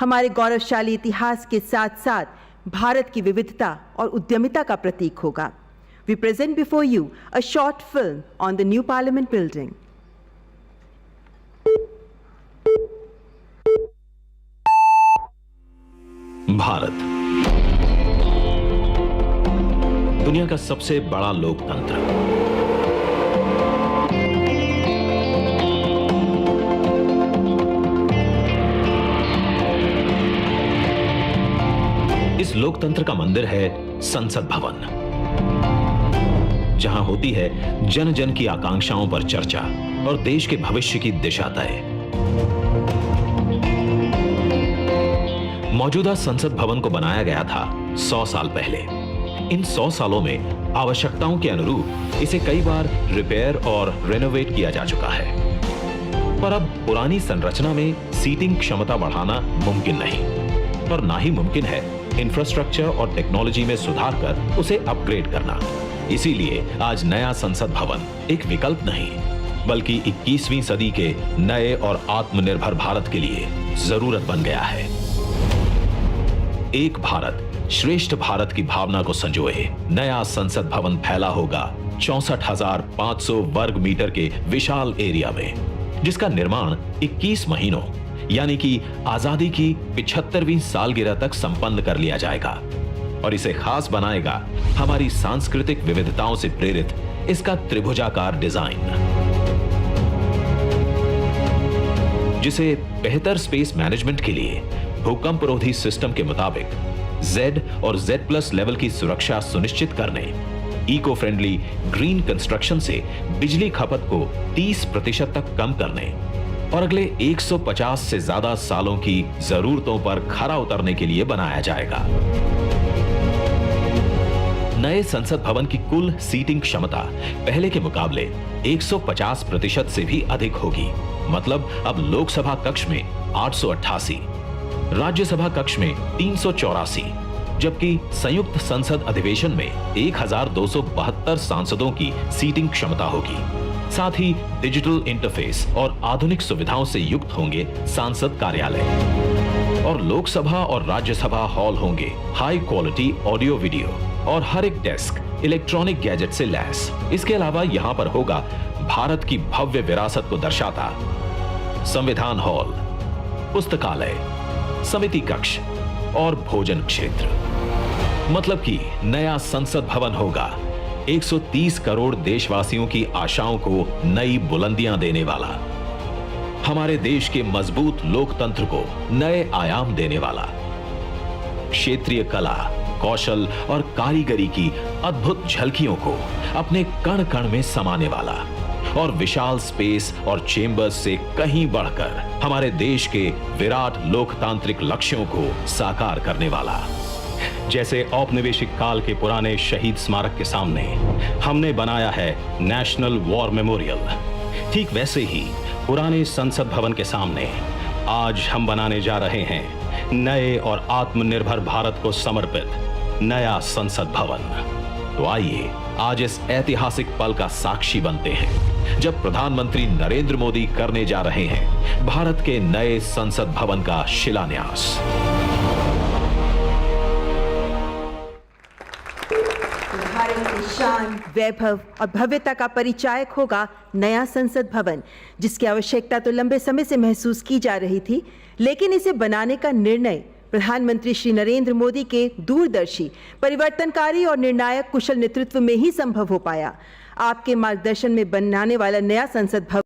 हमारे गौरवशाली इतिहास के साथ साथ भारत की विविधता और उद्यमिता का प्रतीक होगा। We present before you a short film on the new Parliament building. Bharat दुनिया का सबसे बड़ा लोकतंत्र। इस लोकतंत्र का मंदिर है संसद भवन, जहां होती है जन जन की आकांक्षाओं पर चर्चा और देश के भविष्य की दिशा तय। मौजूदा संसद भवन को बनाया गया था 100 साल पहले। इन 100 सालों में आवश्यकताओं के अनुरूप इसे कई बार रिपेयर और रेनोवेट किया जा चुका है, पर अब पुरानी संरचना में सीटिंग क्षमता बढ़ाना मुमकिन नहीं, और ना ही मुमकिन है इंफ्रास्ट्रक्चर और टेक्नोलॉजी में सुधार कर उसे अपग्रेड करना। इसीलिए आज नया संसद भवन एक विकल्प नहीं, बल्कि 21वीं सदी के नए और आत्मनिर्भर भारत के लिए जरूरत बन गया है। एक भारत श्रेष्ठ भारत की भावना को संजोए नया संसद भवन फैला होगा 64,500 वर्ग मीटर के विशाल एरिया में, जिसका निर्माण 21 महीनों यानी कि आजादी की 75वीं सालगिरह तक संपन्न कर लिया जाएगा, और इसे खास बनाएगा हमारी सांस्कृतिक विविधताओं से प्रेरित इसका त्रिभुजाकार डिजाइन, जिसे बेहतर स्पेस मैनेजमेंट के लिए भूकंपरोधी सिस्टम के मुताबिक Z और Z+ लेवल की सुरक्षा सुनिश्चित करने, इको फ्रेंडली ग्रीन कंस्ट्रक्शन से बिजली खपत को 30% तक कम करने और अगले 150 से ज्यादा सालों की जरूरतों पर खरा उतरने के लिए बनाया जाएगा। नए संसद भवन की कुल सीटिंग क्षमता पहले के मुकाबले 150% से भी अधिक होगी। मतलब अब लोकसभा कक्ष में 888, राज्यसभा कक्ष में 384, जबकि संयुक्त संसद अधिवेशन में 1272 सांसदों की सीटिंग क्षमता होगी। साथ ही डिजिटल इंटरफेस और आधुनिक सुविधाओं से युक्त होंगे सांसद कार्यालय, और लोकसभा और राज्यसभा हॉल होंगे हाई क्वालिटी ऑडियो वीडियो और हर एक डेस्क इलेक्ट्रॉनिक गैजेट से लैस। इसके अलावा यहां पर होगा भारत की भव्य विरासत को दर्शाता संविधान हॉल, पुस्तकालय, समिति कक्ष और भोजन क्षेत्र। मतलब कि नया संसद भवन होगा 130 करोड़ देशवासियों की आशाओं को नई बुलंदियां देने वाला, हमारे देश के मजबूत लोकतंत्र को नए आयाम देने वाला, क्षेत्रीय कला, कौशल और कारीगरी की अद्भुत झलकियों को अपने कण कण में समाने वाला, और विशाल स्पेस और चेंबर्स से कहीं बढ़कर हमारे देश के विराट लोकतांत्रिक लक्ष्यों को साकार करने वाला। जैसे औपनिवेशिक काल के पुराने शहीद स्मारक के सामने हमने बनाया है नेशनल वॉर मेमोरियल, ठीक वैसे ही पुराने संसद भवन के सामने आज हम बनाने जा रहे हैं नए और आत्मनिर्भर भारत को समर्पित नया संसद भवन। तो आइए आज इस ऐतिहासिक पल का साक्षी बनते हैं, जब प्रधानमंत्री नरेंद्र मोदी करने जा रहे हैं भारत के नए संसद भवन का शिलान्यास। भारत की शान, वैभव और भव्यता का परिचायक होगा नया संसद भवन, जिसकी आवश्यकता तो लंबे समय से महसूस की जा रही थी, लेकिन इसे बनाने का निर्णय प्रधानमंत्री श्री नरेंद्र मोदी के दूरदर्शी, परिवर्तनकारी और निर्णायक कुशल नेतृत्व में ही संभव हो पाया। आपके मार्गदर्शन में बनने वाला नया संसद भवन